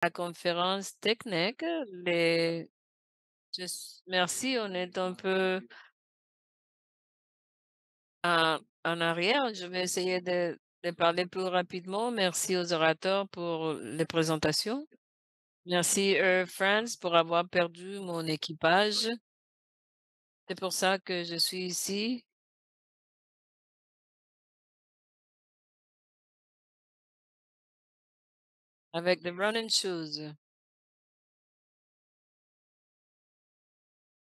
La conférence technique, les merci, on est un peu en arrière. Je vais essayer de parler plus rapidement. Merci aux orateurs pour les présentations. Merci Air France pour avoir perdu mon équipage. C'est pour ça que je suis ici avec des running shoes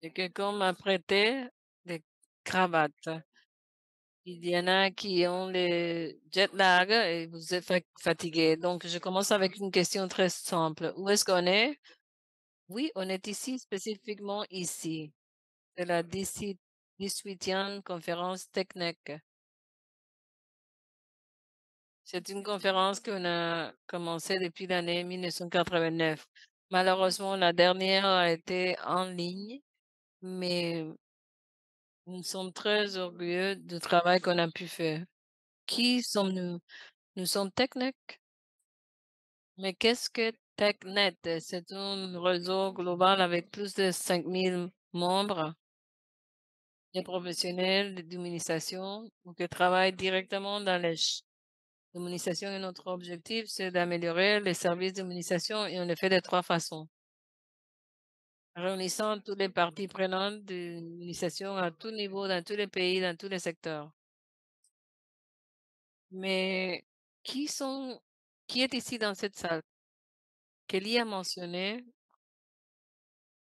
et quelqu'un m'a prêté des cravates. Il y en a qui ont les jet lag et vous êtes fatigué. Donc, je commence avec une question très simple. Où est-ce qu'on est? Oui, on est ici, spécifiquement ici. C'est la 18e conférence technique. C'est une conférence qu'on a commencé depuis l'année 1989. Malheureusement, la dernière a été en ligne, mais nous sommes très orgueilleux du travail qu'on a pu faire. Qui sommes-nous? Nous sommes techniques. Mais qu'est-ce que TechNet? C'est un réseau global avec plus de 5000 membres, des professionnels d'immunisation ou qui travaillent directement dans les l'immunisation et notre objectif, c'est d'améliorer les services d'immunisation et on le fait de trois façons. Réunissant toutes les parties prenantes de l'immunisation à tout niveau, dans tous les pays, dans tous les secteurs. Mais qui sont, qui est ici dans cette salle? Kelly a mentionné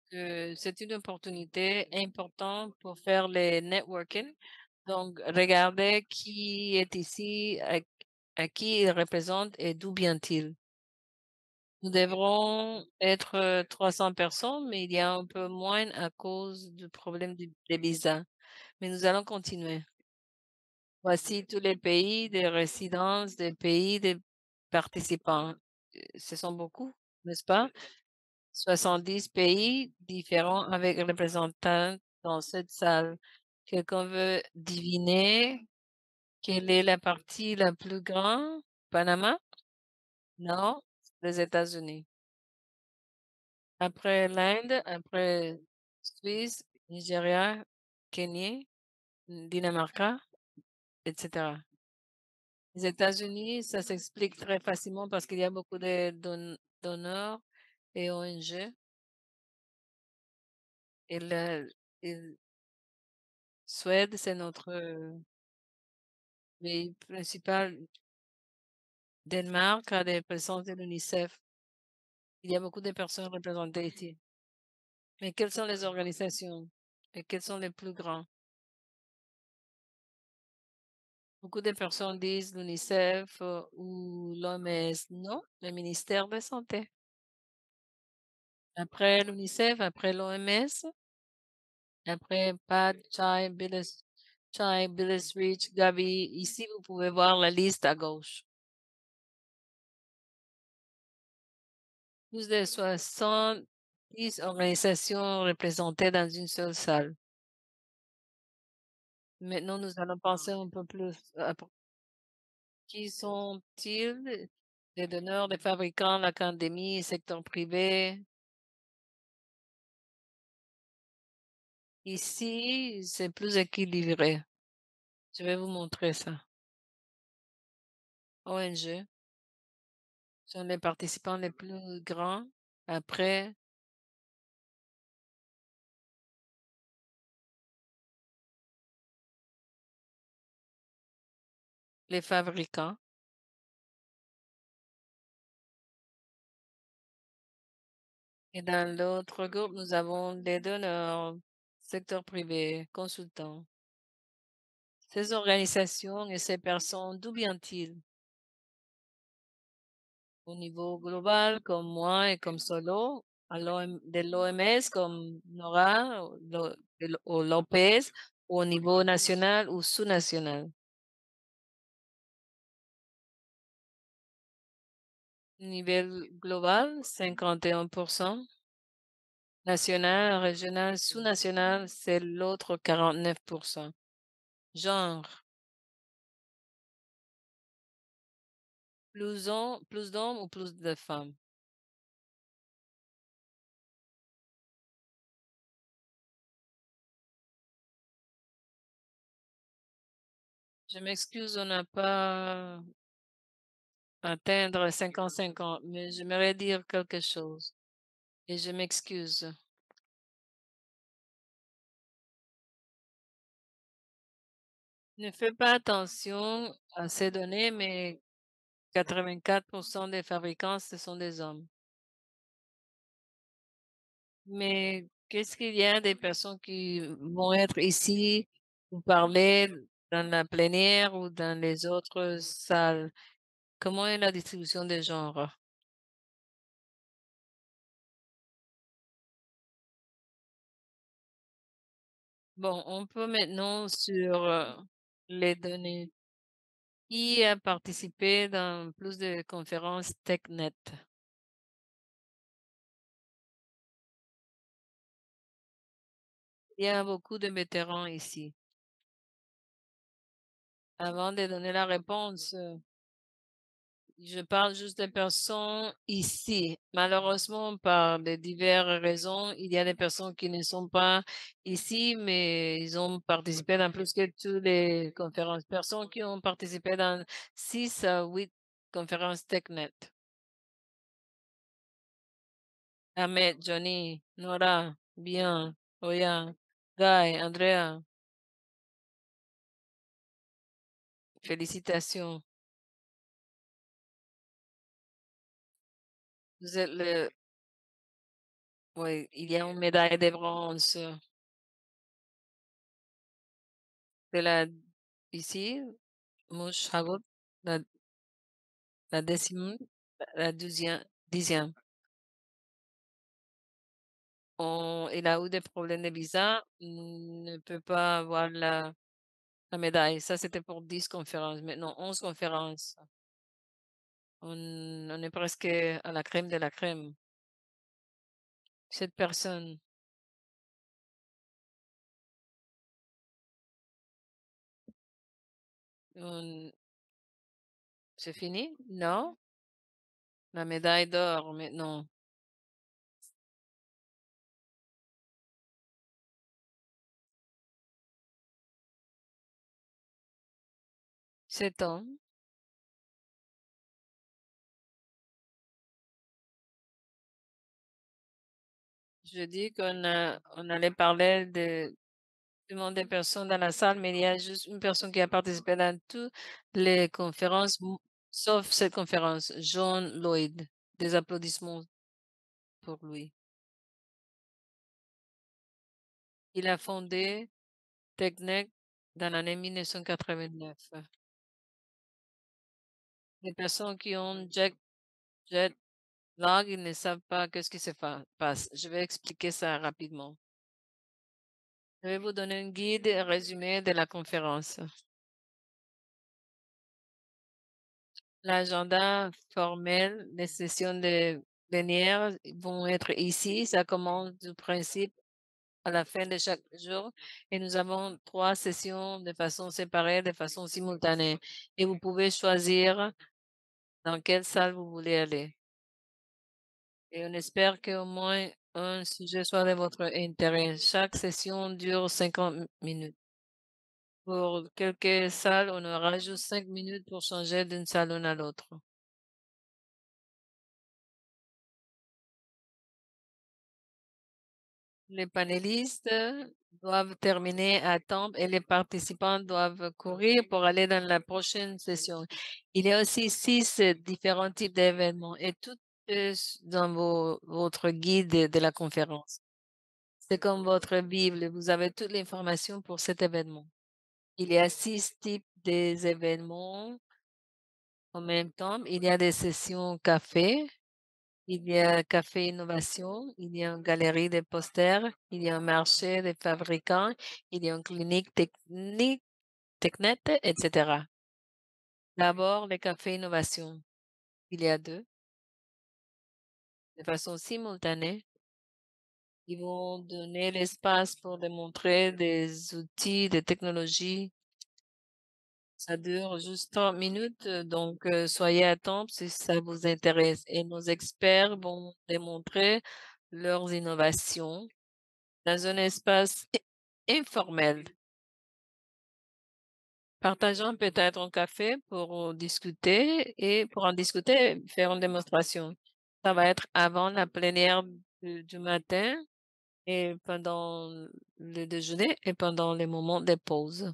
que c'est une opportunité importante pour faire les networking. Donc, regardez qui est ici, à qui il représente et d'où vient-il. Nous devrons être 300 personnes, mais il y a un peu moins à cause du problème des visas. Mais nous allons continuer. Voici tous les pays de résidence des pays des participants. Ce sont beaucoup, n'est-ce pas? 70 pays différents avec représentants dans cette salle. Quelqu'un veut deviner quelle est la partie la plus grande? Panama? Non, les États-Unis. Après l'Inde, après Suisse, Nigeria, Kenya, Dinamarca, etc. Les États-Unis, ça s'explique très facilement parce qu'il y a beaucoup de donneurs et ONG. Et et Suède, c'est notre pays principal. Danemark a des présences de l'UNICEF. Il y a beaucoup de personnes représentées ici. Mais quelles sont les organisations et quels sont les plus grands? Beaucoup de personnes disent l'UNICEF ou l'OMS. Non, le ministère de la Santé. Après l'UNICEF, après l'OMS, après PAD, Chai, Billis Reach, Gavi. Ici, vous pouvez voir la liste à gauche. Plus de 70 organisations représentées dans une seule salle. Maintenant, nous allons penser un peu plus qui sont-ils? Les donneurs, les fabricants, l'académie, secteur privé. Ici, c'est plus équilibré. Je vais vous montrer ça. ONG sont les participants les plus grands. Après, les fabricants. Et dans l'autre groupe, nous avons les donneurs, secteur privé, consultants. Ces organisations et ces personnes, d'où viennent-ils? Au niveau global, comme moi et comme Solo, de l'OMS, comme Nora ou Lopez, ou au niveau national ou sous-national. Niveau global, 51%. National, régional, sous-national, c'est l'autre 49%. Genre, plus d'hommes ou plus de femmes? Je m'excuse, on n'a pas atteindre 50-50, mais j'aimerais dire quelque chose et je m'excuse. Ne fais pas attention à ces données, mais 84% des fabricants, ce sont des hommes. Mais qu'est-ce qu'il y a des personnes qui vont être ici pour parler dans la plénière ou dans les autres salles? Comment est la distribution des genres? Bon, on peut maintenant sur les données. Qui a participé dans plus de conférences TechNet? Il y a beaucoup de vétérans ici. Avant de donner la réponse, je parle juste des personnes ici. Malheureusement, par de diverses raisons, il y a des personnes qui ne sont pas ici, mais ils ont participé dans plus que toutes les conférences. Personnes qui ont participé dans 6 à 8 conférences TechNet. Ahmed, Johnny, Nora, Bien, Oya, Guy, Andrea, félicitations. Vous êtes le, oui, il y a une médaille de bronze de la, ici, Mouche Hagout, la, la décime, la 10e. Il a eu des problèmes de visa, ne peut pas avoir la médaille. Ça, c'était pour 10 conférences. Maintenant, 11 conférences. On est presque à la crème de la crème. Cette personne, on- c'est fini? Non? La médaille d'or maintenant. C'est ans. Je dis on allait parler de du nombre de personnes dans la salle, mais il y a juste une personne qui a participé dans toutes les conférences, sauf cette conférence, John Lloyd. Des applaudissements pour lui. Il a fondé TechNet dans l'année 1989. Les personnes qui ont jet lag, ils ne savent pas qu'est-ce qui passe. Je vais expliquer ça rapidement. Je vais vous donner un guide résumé de la conférence. L'agenda formel, les sessions de plénière vont être ici. Ça commence du principe à la fin de chaque jour et nous avons 3 sessions de façon séparée, de façon simultanée et vous pouvez choisir dans quelle salle vous voulez aller. Et on espère qu'au moins un sujet soit de votre intérêt. Chaque session dure 50 minutes. Pour quelques salles, on aura juste 5 minutes pour changer d'une salle à l'autre. Les panélistes doivent terminer à temps et les participants doivent courir pour aller dans la prochaine session. Il y a aussi 6 différents types d'événements et tout est dans votre guide de la conférence. C'est comme votre Bible, vous avez toute l'information pour cet événement. Il y a 6 types des événements en même temps. Il y a des sessions café, il y a Café Innovation, il y a une galerie de posters, il y a un marché de fabricants, il y a une clinique technique, Technet, etc. D'abord, les cafés Innovation. Il y a 2, de façon simultanée. Ils vont donner l'espace pour démontrer des outils, des technologies. Ça dure juste 30 minutes, donc soyez à temps si ça vous intéresse. Et nos experts vont démontrer leurs innovations dans un espace informel. Partageons peut-être un café pour discuter et pour en discuter, faire une démonstration. Ça va être avant la plénière du matin et pendant le déjeuner et pendant les moments de pause.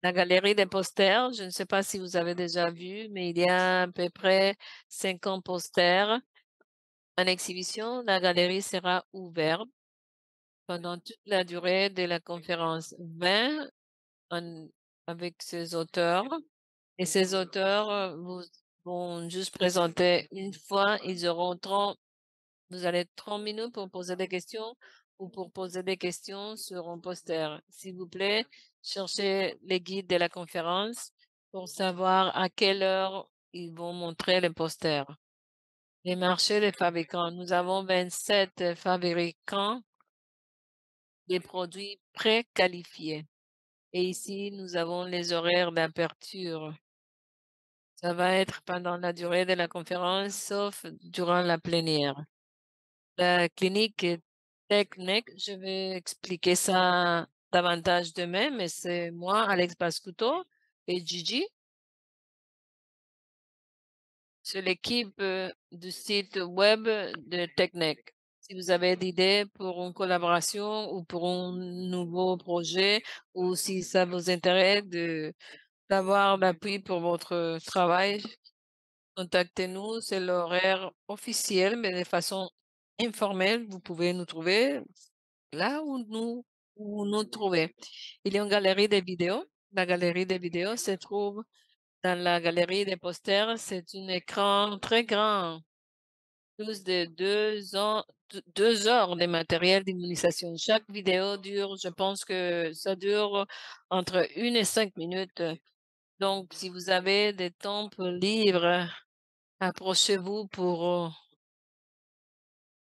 La galerie des posters, je ne sais pas si vous avez déjà vu, mais il y a à peu près 50 posters en exhibition. La galerie sera ouverte pendant toute la durée de la conférence. 20 en- avec ces auteurs. Et ces auteurs vous vont juste présenter une fois. Ils auront 30, vous allez 30 minutes pour poser des questions ou pour poser des questions sur un poster. S'il vous plaît, cherchez les guides de la conférence pour savoir à quelle heure ils vont montrer les posters. Les marchés des fabricants. Nous avons 27 fabricants des produits préqualifiés. Et ici, nous avons les horaires d'aperture. Ça va être pendant la durée de la conférence, sauf durant la plénière. La clinique TechNec, je vais expliquer ça davantage demain, mais c'est moi, Alex Bascuto et Gigi. C'est l'équipe du site web de TechNec. Si vous avez d'idées pour une collaboration ou pour un nouveau projet ou si ça vous intéresse d'avoir l'appui pour votre travail, contactez-nous. C'est l'horaire officiel, mais de façon informelle. Vous pouvez nous trouver là où nous trouver. Il y a une galerie de vidéos. La galerie des vidéos se trouve dans la galerie des posters. C'est un écran très grand, plus de 2 heures de matériel d'immunisation. Chaque vidéo dure, je pense que ça dure entre 1 et 5 minutes. Donc, si vous avez des temps libres, approchez-vous pour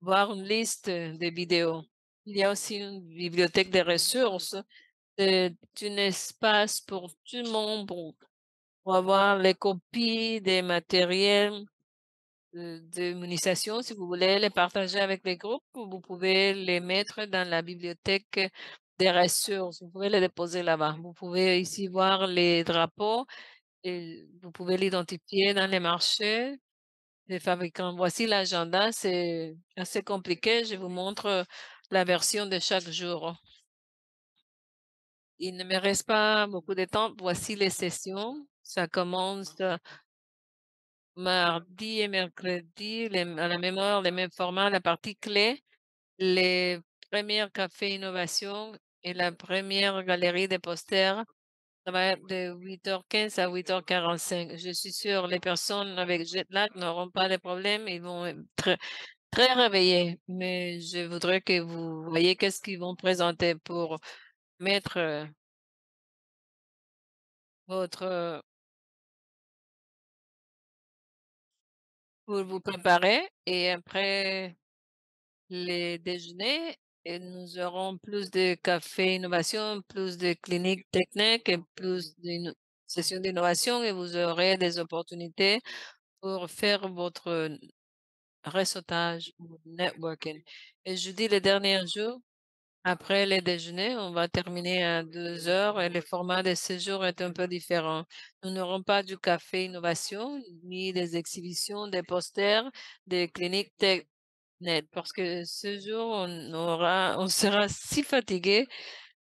voir une liste de vidéos. Il y a aussi une bibliothèque de ressources. C'est un espace pour tout le monde pour avoir les copies des matériels d'immunisation. Si vous voulez les partager avec les groupes, vous pouvez les mettre dans la bibliothèque des ressources. Vous pouvez les déposer là-bas. Vous pouvez ici voir les drapeaux et vous pouvez l'identifier dans les marchés des fabricants. Voici l'agenda, c'est assez compliqué. Je vous montre la version de chaque jour. Il ne me reste pas beaucoup de temps. Voici les sessions. Ça commence mardi et mercredi, à la même heure, les mêmes formats. La partie clé, les premières cafés innovation et la première galerie des posters. Ça va être de 8h15 à 8h45. Je suis sûre les personnes avec jet lag n'auront pas de problème. Ils vont être très réveillés. Mais je voudrais que vous voyez qu'est-ce qu'ils vont présenter pour mettre votre, pour vous préparer. Et après les déjeuners, et nous aurons plus de café innovation, plus de cliniques techniques et plus de sessions d'innovation et vous aurez des opportunités pour faire votre réseautage ou networking. Et je dis les derniers jours, après les déjeuners, on va terminer à 2 heures et le format de séjour est un peu différent. Nous n'aurons pas du café innovation, ni des exhibitions, des posters, des cliniques net, parce que ce jour, on sera si fatigué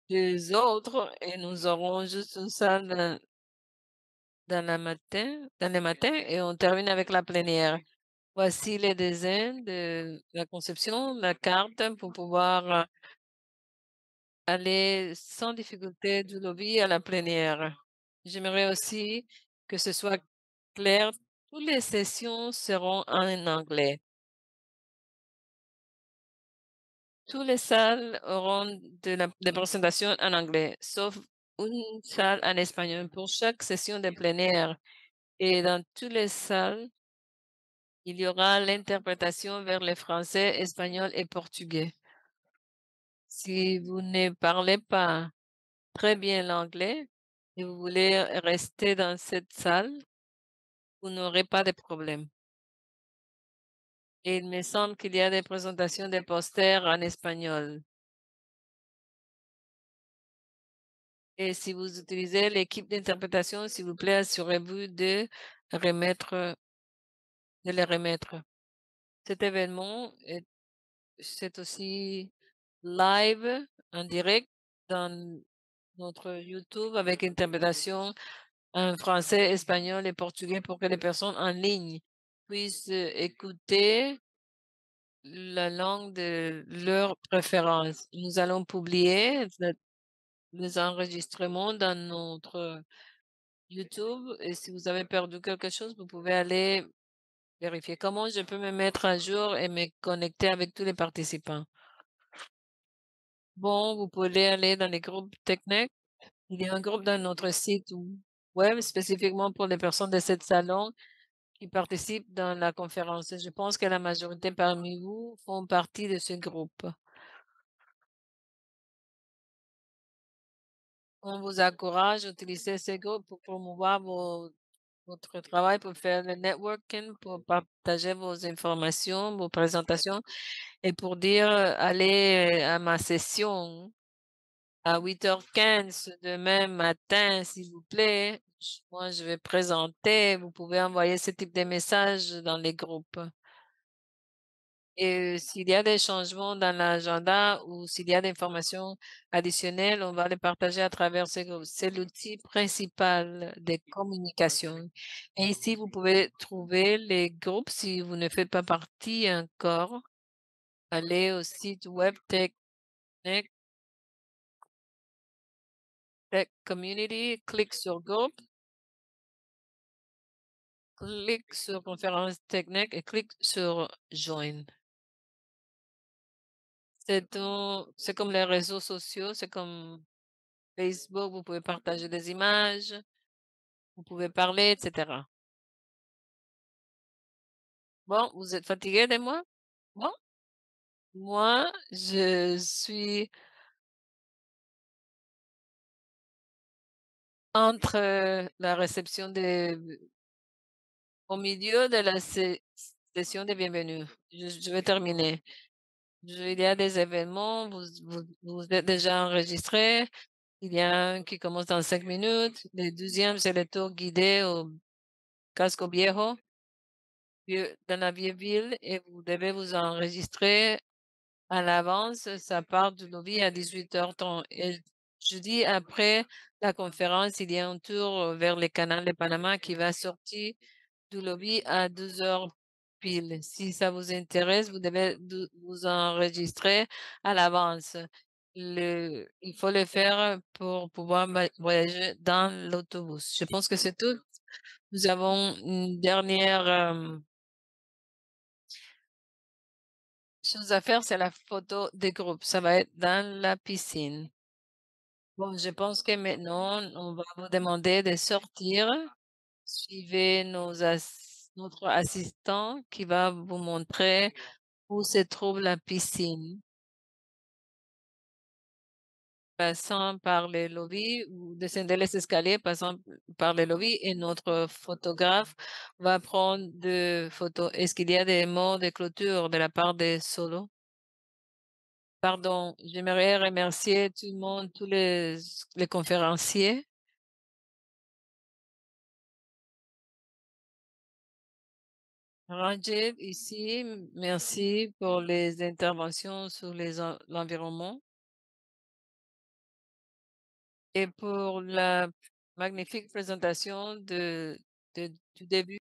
des autres et nous aurons juste une salle dans le matin et on termine avec la plénière. Voici les dessins de la conception, la carte pour pouvoir aller sans difficulté du lobby à la plénière. J'aimerais aussi que ce soit clair, toutes les sessions seront en anglais. Toutes les salles auront des présentations en anglais, sauf une salle en espagnol pour chaque session de plein air. Et dans toutes les salles, il y aura l'interprétation vers le français, espagnol et portugais. Si vous ne parlez pas très bien l'anglais et vous voulez rester dans cette salle, vous n'aurez pas de problème. Et il me semble qu'il y a des présentations de posters en espagnol. Et si vous utilisez l'équipe d'interprétation, s'il vous plaît, assurez-vous remettre, de les remettre. Cet événement c'est aussi live en direct dans notre YouTube avec interprétation en français, espagnol et portugais pour que les personnes en ligne puissent écouter la langue de leur préférence. Nous allons publier les enregistrements dans notre YouTube et si vous avez perdu quelque chose, vous pouvez aller vérifier. Comment je peux me mettre à jour et me connecter avec tous les participants? Bon, vous pouvez aller dans les groupes techniques. Il y a un groupe dans notre site web spécifiquement pour les personnes de cette salon qui participent dans la conférence. Je pense que la majorité parmi vous font partie de ce groupe. On vous encourage à utiliser ce groupe pour promouvoir votre travail, pour faire le networking, pour partager vos informations, vos présentations et pour dire allez à ma session à 8h15 demain matin, s'il vous plaît. Moi, je vais présenter. Vous pouvez envoyer ce type de messages dans les groupes. Et s'il y a des changements dans l'agenda ou s'il y a des informations additionnelles, on va les partager à travers ce groupe. C'est l'outil principal de communication. Et ici, vous pouvez trouver les groupes si vous ne faites pas partie encore. Allez au site web Tech Community, clique sur groupe, clique sur conférence technique et clique sur join. C'est comme les réseaux sociaux, c'est comme Facebook, vous pouvez partager des images, vous pouvez parler, etc. Bon, vous êtes fatigué de moi? Bon, moi, je suis entre la réception au milieu de la session de bienvenue. Je vais terminer. Il y a des événements, vous êtes déjà enregistré. Il y a un qui commence dans 5 minutes. Le deuxième, c'est le tour guidé au Casco Viejo, dans la vieille ville, et vous devez vous enregistrer à l'avance. Ça part du lobby à 18h30. Et jeudi, après la conférence, il y a un tour vers le canal de Panama qui va sortir du lobby à 2h pile. Si ça vous intéresse, vous devez vous enregistrer à l'avance. Il faut le faire pour pouvoir voyager dans l'autobus. Je pense que c'est tout. Nous avons une dernière chose à faire, c'est la photo des groupes. Ça va être dans la piscine. Bon, je pense que maintenant, on va vous demander de sortir. Suivez notre assistant qui va vous montrer où se trouve la piscine. Passant par les lobbies ou descendez les escaliers, passant par les lobbies et notre photographe va prendre des photos. Est-ce qu'il y a des mots de clôture de la part des solos? Pardon, j'aimerais remercier tout le monde, tous les conférenciers. Ranjit ici, merci pour les interventions sur l'environnement et pour la magnifique présentation du début.